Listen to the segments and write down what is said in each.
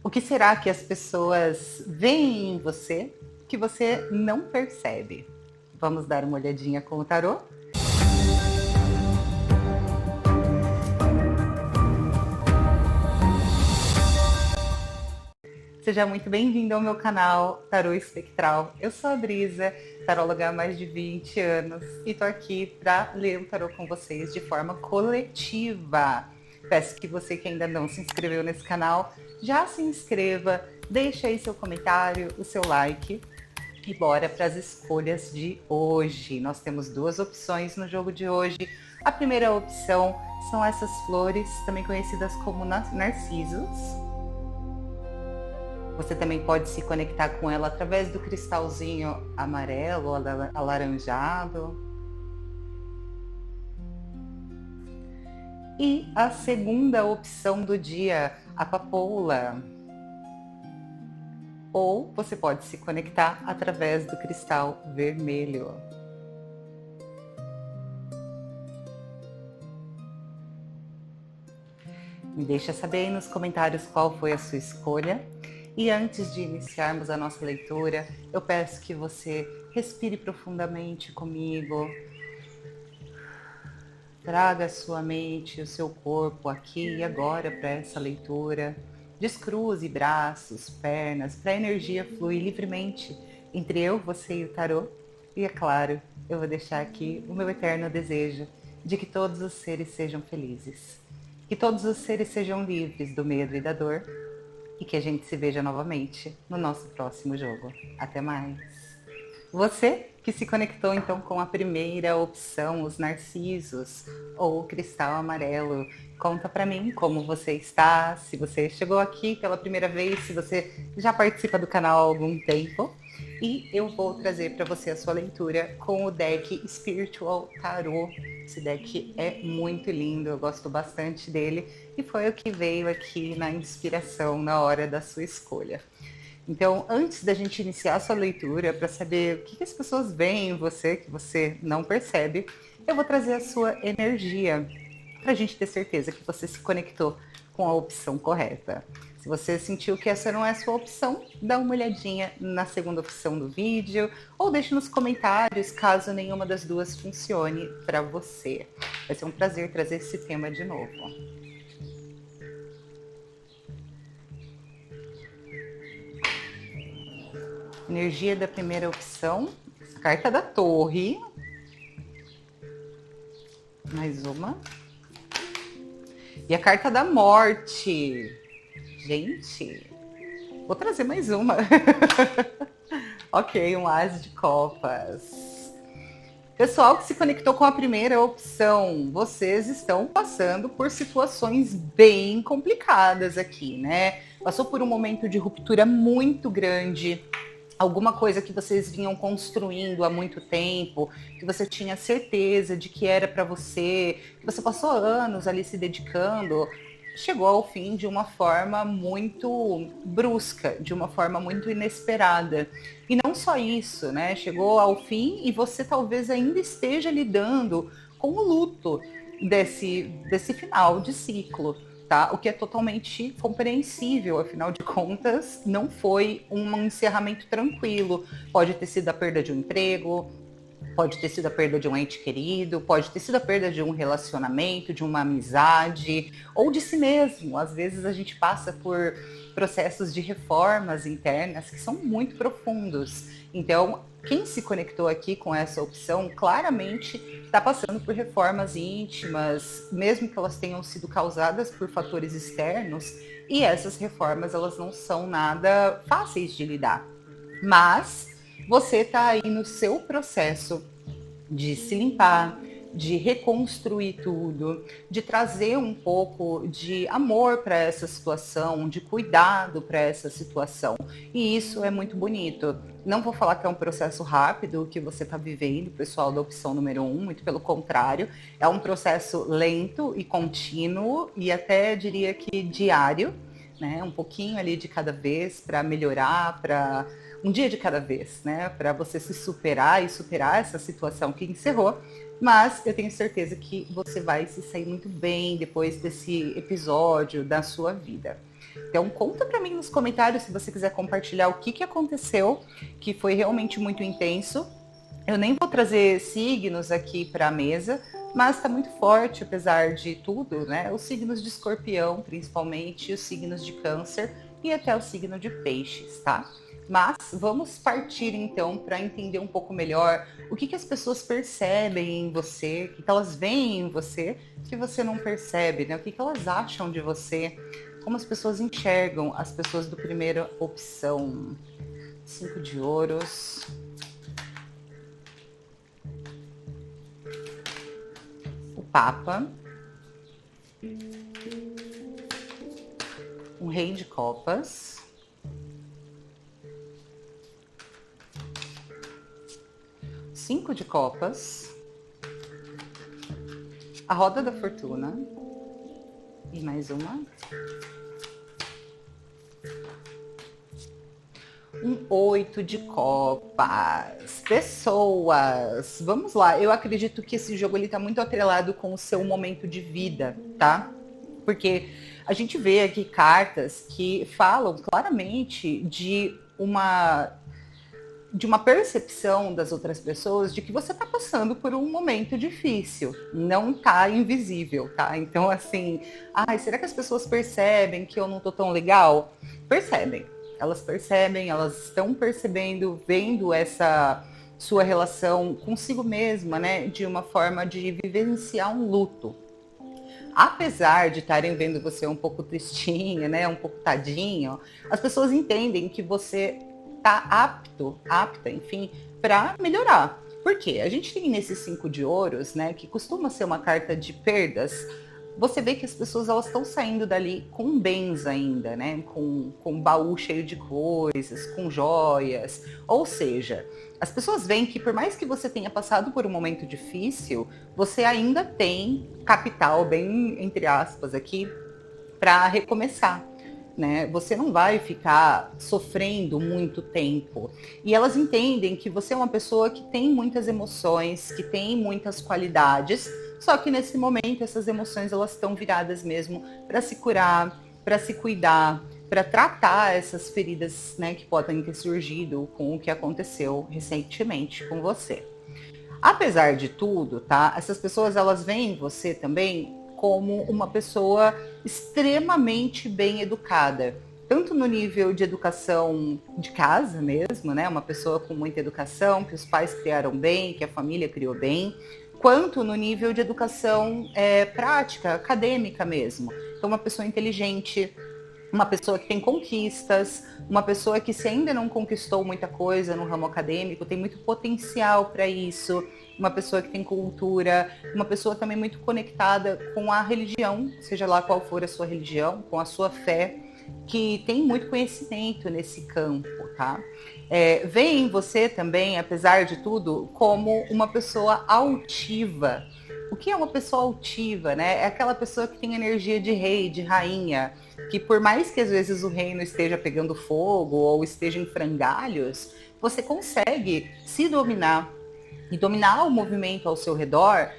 O que será que as pessoas veem em você que você não percebe? Vamos dar uma olhadinha com o tarô? Seja muito bem-vindo ao meu canal Tarô Espectral. Eu sou a Brisa, taróloga há mais de 20 anos e tô aqui para ler o tarô com vocês de forma coletiva. Peço que você que ainda não se inscreveu nesse canal, já se inscreva, deixe aí seu comentário, o seu like e bora para as escolhas de hoje. Nós temos duas opções no jogo de hoje. A primeira opção são essas flores, também conhecidas como narcisos. Você também pode se conectar com ela através do cristalzinho amarelo ou alaranjado. E a segunda opção do dia, a papoula. Ou você pode se conectar através do cristal vermelho. Me deixa saber aí nos comentários qual foi a sua escolha. E antes de iniciarmos a nossa leitura, eu peço que você respire profundamente comigo. Traga a sua mente e o seu corpo aqui e agora para essa leitura. Descruze braços, pernas, para a energia fluir livremente entre eu, você e o tarô. E é claro, eu vou deixar aqui o meu eterno desejo de que todos os seres sejam felizes. Que todos os seres sejam livres do medo e da dor. E que a gente se veja novamente no nosso próximo jogo. Até mais! Você que se conectou então com a primeira opção, os narcisos ou o cristal amarelo, conta para mim como você está, se você chegou aqui pela primeira vez, se você já participa do canal há algum tempo. E eu vou trazer para você a sua leitura com o deck Spiritual Tarot. Esse deck é muito lindo, eu gosto bastante dele e foi o que veio aqui na inspiração na hora da sua escolha. Então, antes da gente iniciar a sua leitura, para saber o que as pessoas veem em você, que você não percebe, eu vou trazer a sua energia, para a gente ter certeza que você se conectou com a opção correta. Se você sentiu que essa não é a sua opção, dá uma olhadinha na segunda opção do vídeo, ou deixe nos comentários caso nenhuma das duas funcione para você. Vai ser um prazer trazer esse tema de novo. Energia da primeira opção, carta da torre, mais uma, e a carta da morte. Gente, vou trazer mais uma. Ok, um as de copas. Pessoal que se conectou com a primeira opção, vocês estão passando por situações bem complicadas aqui, né? Passou por um momento de ruptura muito grande, alguma coisa que vocês vinham construindo há muito tempo, que você tinha certeza de que era para você, que você passou anos ali se dedicando, chegou ao fim de uma forma muito brusca, de uma forma muito inesperada. E não só isso, né? Chegou ao fim e você talvez ainda esteja lidando com o luto desse final de ciclo. Tá? O que é totalmente compreensível, afinal de contas, não foi um encerramento tranquilo. Pode ter sido a perda de um emprego, pode ter sido a perda de um ente querido, pode ter sido a perda de um relacionamento, de uma amizade, ou de si mesmo. Às vezes a gente passa por processos de reformas internas que são muito profundos. Então, quem se conectou aqui com essa opção, claramente está passando por reformas íntimas, mesmo que elas tenham sido causadas por fatores externos, e essas reformas elas não são nada fáceis de lidar. Mas você está aí no seu processo de se limpar, de reconstruir tudo, de trazer um pouco de amor para essa situação, de cuidado para essa situação. E isso é muito bonito. Não vou falar que é um processo rápido que você está vivendo, pessoal da opção número 1, muito pelo contrário. É um processo lento e contínuo e até diria que diário, né? Um pouquinho ali de cada vez para melhorar, para um dia de cada vez, né? Para você se superar e superar essa situação que encerrou. Mas eu tenho certeza que você vai se sair muito bem depois desse episódio da sua vida. Então conta para mim nos comentários se você quiser compartilhar o que aconteceu, que foi realmente muito intenso. Eu nem vou trazer signos aqui para a mesa, mas está muito forte, apesar de tudo, né? Os signos de Escorpião, principalmente, os signos de Câncer e até o signo de Peixes, tá? Mas vamos partir então para entender um pouco melhor o que as pessoas percebem em você, o que elas veem em você que você não percebe, né? O que elas acham de você, como as pessoas enxergam as pessoas do primeira opção. 5 de ouros. O Papa. Um Rei de Copas. Cinco de Copas, a Roda da Fortuna e mais uma. Um 8 de Copas. Pessoas, vamos lá. Eu acredito que esse jogo ele tá muito atrelado com o seu momento de vida, tá? Porque a gente vê aqui cartas que falam claramente de uma percepção das outras pessoas de que você está passando por um momento difícil, não está invisível, tá? Então, assim, será que as pessoas percebem que eu não tô tão legal? Percebem, elas estão percebendo, vendo essa sua relação consigo mesma, né, de uma forma de vivenciar um luto. Apesar de estarem vendo você um pouco tristinha, né, um pouco tadinho, as pessoas entendem que você tá apta, enfim, para melhorar. Por quê? A gente tem nesses 5 de ouros, né, que costuma ser uma carta de perdas. Você vê que as pessoas elas estão saindo dali com bens ainda, né, com um baú cheio de coisas, com joias. Ou seja, as pessoas veem que por mais que você tenha passado por um momento difícil, você ainda tem capital, bem entre aspas aqui, para recomeçar. Né? Você não vai ficar sofrendo muito tempo. E elas entendem que você é uma pessoa que tem muitas emoções, que tem muitas qualidades, só que nesse momento essas emoções elas estão viradas mesmo para se curar, para se cuidar, para tratar essas feridas, né, que podem ter surgido com o que aconteceu recentemente com você. Apesar de tudo, tá? Essas pessoas elas veem você também como uma pessoa extremamente bem educada, tanto no nível de educação de casa mesmo, né? Uma pessoa com muita educação, que os pais criaram bem, que a família criou bem, quanto no nível de educação prática, acadêmica mesmo. Então, uma pessoa inteligente, uma pessoa que tem conquistas, uma pessoa que se ainda não conquistou muita coisa no ramo acadêmico, tem muito potencial para isso, uma pessoa que tem cultura, uma pessoa também muito conectada com a religião, seja lá qual for a sua religião, com a sua fé, que tem muito conhecimento nesse campo, tá? Vê em você também, apesar de tudo, como uma pessoa altiva. O que é uma pessoa altiva, né? É aquela pessoa que tem energia de rei, de rainha, que por mais que às vezes o reino esteja pegando fogo ou esteja em frangalhos, você consegue se dominar e dominar o movimento ao seu redor,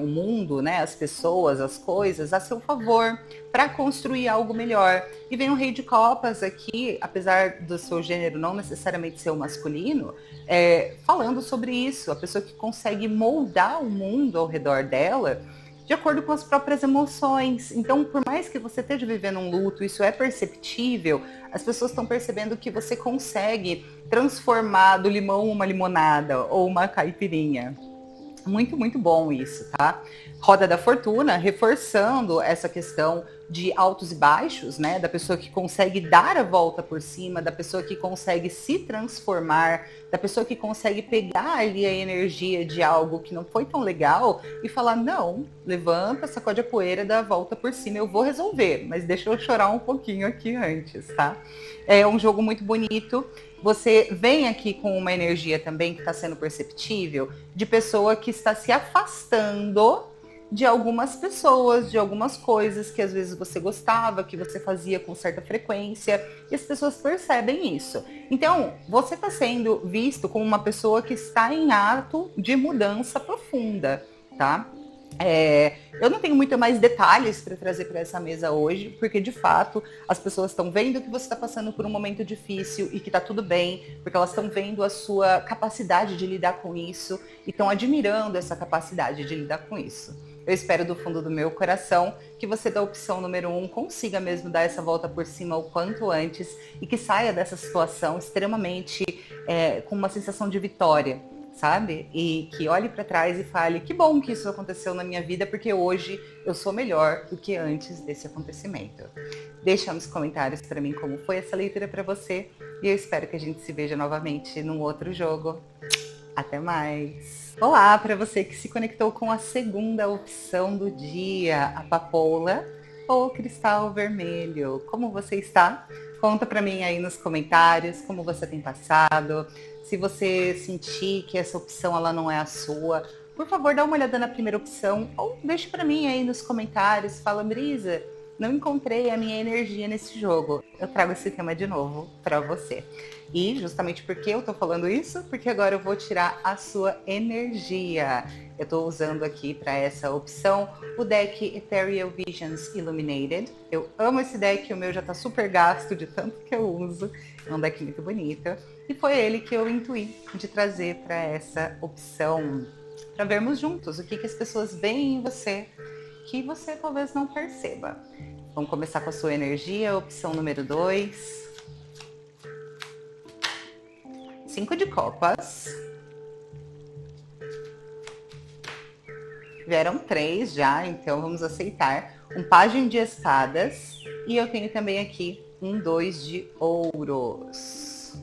o mundo, né, as pessoas, as coisas, a seu favor, para construir algo melhor. E vem o Rei de Copas aqui, apesar do seu gênero não necessariamente ser o masculino, falando sobre isso, a pessoa que consegue moldar o mundo ao redor dela de acordo com as próprias emoções. Então, por mais que você esteja vivendo um luto, isso é perceptível, as pessoas estão percebendo que você consegue transformar do limão uma limonada ou uma caipirinha. Muito, muito bom isso, tá? Roda da Fortuna, reforçando essa questão de altos e baixos, né? Da pessoa que consegue dar a volta por cima, da pessoa que consegue se transformar, da pessoa que consegue pegar ali a energia de algo que não foi tão legal e falar, não, levanta, sacode a poeira, dá a volta por cima, eu vou resolver, mas deixa eu chorar um pouquinho aqui antes, tá? É um jogo muito bonito. Você vem aqui com uma energia também que está sendo perceptível de pessoa que está se afastando de algumas pessoas, de algumas coisas que às vezes você gostava, que você fazia com certa frequência, e as pessoas percebem isso. Então, você está sendo visto como uma pessoa que está em ato de mudança profunda, tá? Eu não tenho muito mais detalhes para trazer para essa mesa hoje, porque de fato as pessoas estão vendo que você está passando por um momento difícil e que está tudo bem, porque elas estão vendo a sua capacidade de lidar com isso e estão admirando essa capacidade de lidar com isso. Eu espero do fundo do meu coração que você da opção número 1 consiga mesmo dar essa volta por cima o quanto antes e que saia dessa situação extremamente com uma sensação de vitória, sabe? E que olhe para trás e fale, que bom que isso aconteceu na minha vida, porque hoje eu sou melhor do que antes desse acontecimento. Deixa nos comentários para mim como foi essa leitura para você e eu espero que a gente se veja novamente num outro jogo. Até mais! Olá para você que se conectou com a segunda opção do dia, a papoula ou cristal vermelho. Como você está? Conta para mim aí nos comentários como você tem passado. Se você sentir que essa opção ela não é a sua, por favor, dá uma olhada na primeira opção ou deixe para mim aí nos comentários. Fala, Brisa, não encontrei a minha energia nesse jogo. Eu trago esse tema de novo para você. E justamente porque eu tô falando isso, porque agora eu vou tirar a sua energia. Eu tô usando aqui para essa opção o deck Ethereal Visions Illuminated. Eu amo esse deck, o meu já tá super gasto de tanto que eu uso. É um deck muito bonito. E foi ele que eu intuí de trazer para essa opção, para vermos juntos o que as pessoas veem em você, que você talvez não perceba. Vamos começar com a sua energia, opção número 2. 5 de copas. Vieram 3 já, então vamos aceitar. Um pajem de espadas. E eu tenho também aqui um 2 de ouros.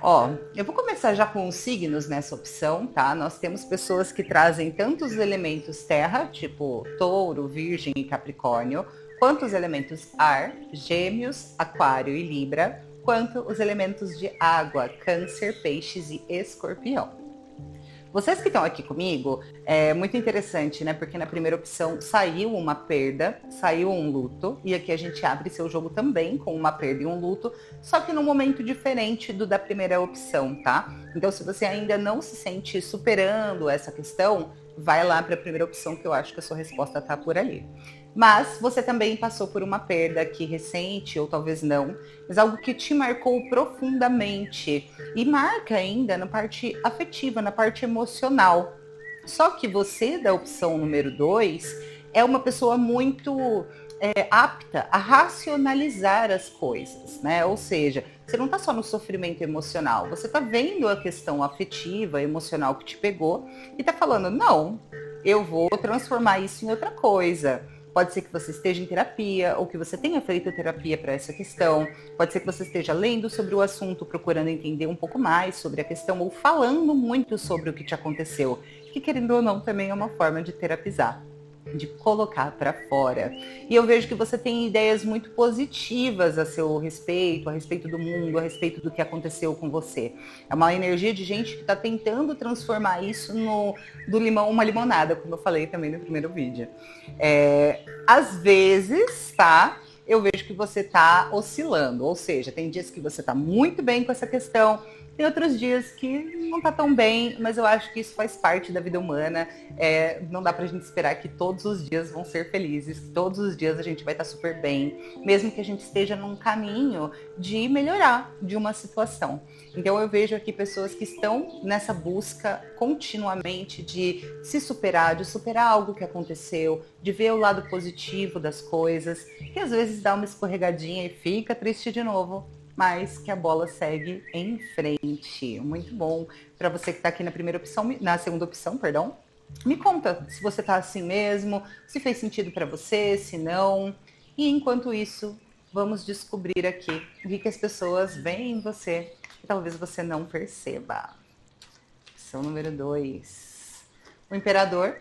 Ó, eu vou começar já com os signos nessa opção, tá? Nós temos pessoas que trazem tanto os elementos terra, tipo touro, virgem e capricórnio, quanto os elementos ar, gêmeos, aquário e libra, quanto os elementos de água, câncer, peixes e escorpião. Vocês que estão aqui comigo, é muito interessante, né? Porque na primeira opção saiu uma perda, saiu um luto, e aqui a gente abre seu jogo também com uma perda e um luto, só que num momento diferente do da primeira opção, tá? Então, se você ainda não se sente superando essa questão, vai lá para a primeira opção, que eu acho que a sua resposta tá por ali. Mas você também passou por uma perda aqui recente, ou talvez não, mas algo que te marcou profundamente e marca ainda na parte afetiva, na parte emocional. Só que você, da opção número 2, é uma pessoa muito apta a racionalizar as coisas, né? Ou seja, você não está só no sofrimento emocional, você está vendo a questão afetiva, emocional que te pegou e está falando, não, eu vou transformar isso em outra coisa. Pode ser que você esteja em terapia ou que você tenha feito terapia para essa questão. Pode ser que você esteja lendo sobre o assunto, procurando entender um pouco mais sobre a questão ou falando muito sobre o que te aconteceu. Que, querendo ou não, também é uma forma de terapizar, de colocar para fora. E eu vejo que você tem ideias muito positivas a seu respeito, a respeito do mundo, a respeito do que aconteceu com você. É uma energia de gente que está tentando transformar isso do limão uma limonada, como eu falei também no primeiro vídeo. Às vezes, tá? Eu vejo que você está oscilando, ou seja, tem dias que você está muito bem com essa questão, tem outros dias que não tá tão bem, mas eu acho que isso faz parte da vida humana. Não dá pra gente esperar que todos os dias vão ser felizes, que todos os dias a gente vai estar super bem, mesmo que a gente esteja num caminho de melhorar de uma situação. Então eu vejo aqui pessoas que estão nessa busca continuamente de se superar, de superar algo que aconteceu, de ver o lado positivo das coisas, que às vezes dá uma escorregadinha e fica triste de novo, mas que a bola segue em frente. Muito bom. Para você que está aqui na segunda opção, perdão, me conta se você está assim mesmo, se fez sentido para você, se não. E enquanto isso, vamos descobrir aqui o que as pessoas veem em você e talvez você não perceba. Opção número 2. O imperador.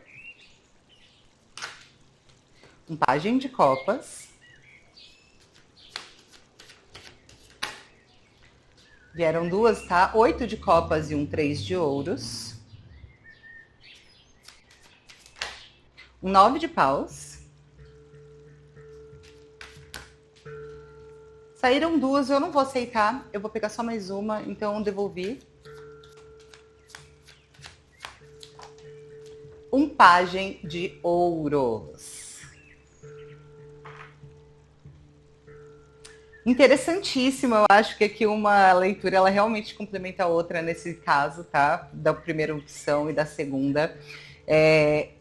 Um pajem de copas. Vieram 2, tá? 8 de copas e um 3 de ouros. Um 9 de paus. Saíram 2, eu não vou aceitar. Eu vou pegar só mais uma, então devolvi. um pajem de ouros. Interessantíssimo, eu acho que aqui uma leitura ela realmente complementa a outra nesse caso, tá? Da primeira opção e da segunda.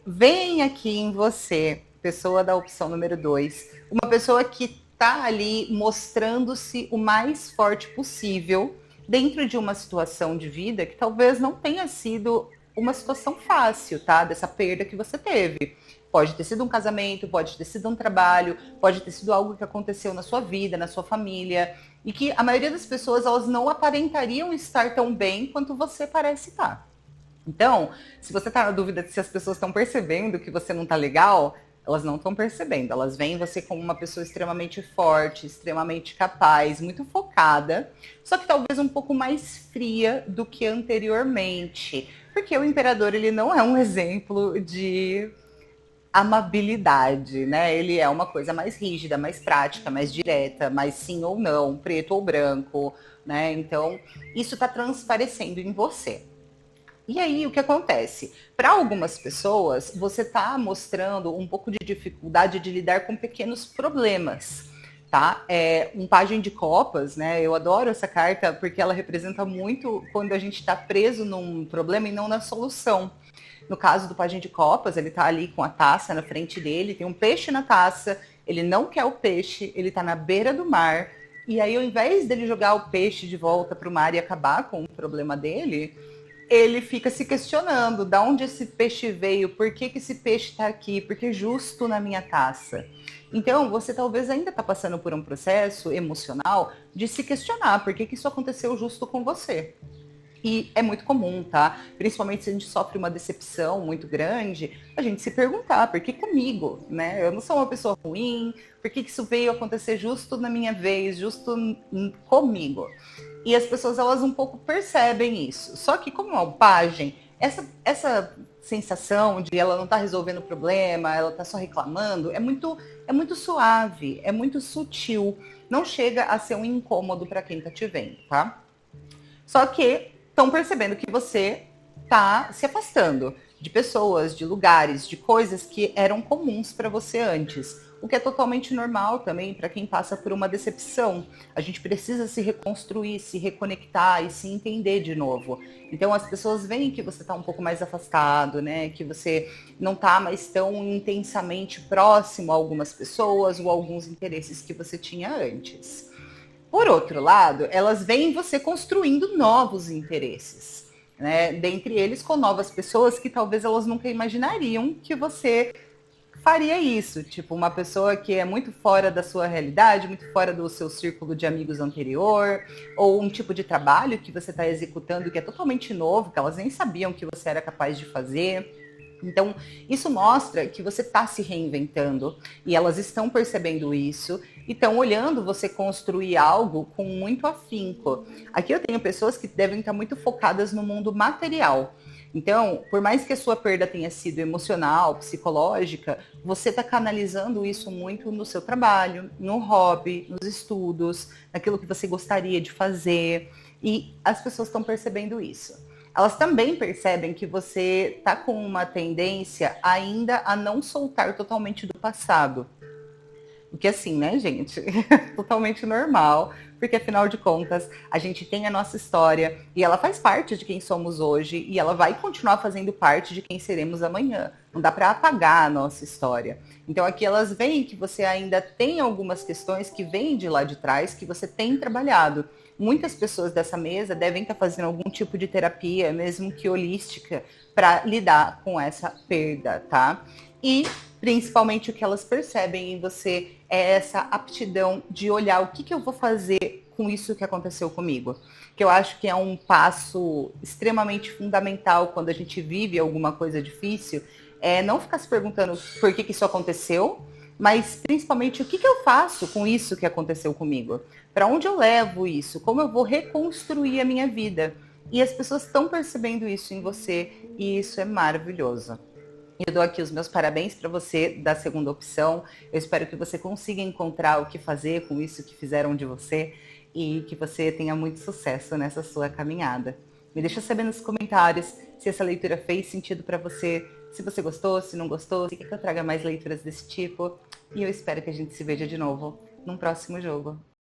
Vem aqui em você, pessoa da opção número 2, uma pessoa que tá ali mostrando-se o mais forte possível dentro de uma situação de vida que talvez não tenha sido uma situação fácil, tá? Dessa perda que você teve. Pode ter sido um casamento, pode ter sido um trabalho, pode ter sido algo que aconteceu na sua vida, na sua família, e que a maioria das pessoas elas não aparentariam estar tão bem quanto você parece estar. Então, se você está na dúvida de se as pessoas estão percebendo que você não está legal, elas não estão percebendo. Elas veem você como uma pessoa extremamente forte, extremamente capaz, muito focada, só que talvez um pouco mais fria do que anteriormente. Porque o imperador ele não é um exemplo de amabilidade, né? Ele é uma coisa mais rígida, mais prática, mais direta, mais sim ou não, preto ou branco, né? Então, isso está transparecendo em você. E aí, o que acontece? Para algumas pessoas, você está mostrando um pouco de dificuldade de lidar com pequenos problemas, tá? Um pajem de copas, né? Eu adoro essa carta porque ela representa muito quando a gente está preso num problema e não na solução. No caso do pajem de copas, ele tá ali com a taça na frente dele, tem um peixe na taça, ele não quer o peixe, ele tá na beira do mar, e aí ao invés dele jogar o peixe de volta para o mar e acabar com o problema dele, ele fica se questionando, da onde esse peixe veio, por que esse peixe está aqui, por que justo na minha taça? Então, você talvez ainda está passando por um processo emocional de se questionar por que isso aconteceu justo com você. E é muito comum, tá? Principalmente se a gente sofre uma decepção muito grande, a gente se perguntar, por que comigo, né? Eu não sou uma pessoa ruim, por que isso veio acontecer justo na minha vez, justo comigo? E as pessoas, elas um pouco percebem isso. Só que como é um pajem, essa sensação de ela não tá resolvendo o problema, ela tá só reclamando, é muito suave, é muito sutil. Não chega a ser um incômodo para quem tá te vendo, tá? Só que estão percebendo que você está se afastando de pessoas, de lugares, de coisas que eram comuns para você antes. O que é totalmente normal também para quem passa por uma decepção. A gente precisa se reconstruir, se reconectar e se entender de novo. Então as pessoas veem que você está um pouco mais afastado, né? Que você não está mais tão intensamente próximo a algumas pessoas ou a alguns interesses que você tinha antes. Por outro lado, elas veem você construindo novos interesses, né? Dentre eles com novas pessoas que talvez elas nunca imaginariam que você faria isso. Tipo, uma pessoa que é muito fora da sua realidade, muito fora do seu círculo de amigos anterior, ou um tipo de trabalho que você está executando que é totalmente novo, que elas nem sabiam que você era capaz de fazer. Então, isso mostra que você está se reinventando e elas estão percebendo isso e estão olhando você construir algo com muito afinco. Aqui eu tenho pessoas que devem estar muito focadas no mundo material. Então, por mais que a sua perda tenha sido emocional, psicológica, você está canalizando isso muito no seu trabalho, no hobby, nos estudos, naquilo que você gostaria de fazer. E as pessoas estão percebendo isso. Elas também percebem que você está com uma tendência ainda a não soltar totalmente do passado. O que assim, né, gente? Totalmente normal, porque afinal de contas, a gente tem a nossa história e ela faz parte de quem somos hoje e ela vai continuar fazendo parte de quem seremos amanhã. Não dá para apagar a nossa história. Então aqui elas veem que você ainda tem algumas questões que vêm de lá de trás que você tem trabalhado. Muitas pessoas dessa mesa devem estar fazendo algum tipo de terapia, mesmo que holística, para lidar com essa perda, tá? E principalmente o que elas percebem em você é essa aptidão de olhar o que eu vou fazer com isso que aconteceu comigo. Que eu acho que é um passo extremamente fundamental quando a gente vive alguma coisa difícil, é não ficar se perguntando por que isso aconteceu, mas principalmente o que eu faço com isso que aconteceu comigo. Para onde eu levo isso? Como eu vou reconstruir a minha vida? E as pessoas estão percebendo isso em você e isso é maravilhoso. Eu dou aqui os meus parabéns para você da segunda opção. Eu espero que você consiga encontrar o que fazer com isso que fizeram de você e que você tenha muito sucesso nessa sua caminhada. Me deixa saber nos comentários se essa leitura fez sentido para você, se você gostou, se não gostou, se quer que eu traga mais leituras desse tipo. E eu espero que a gente se veja de novo num próximo jogo.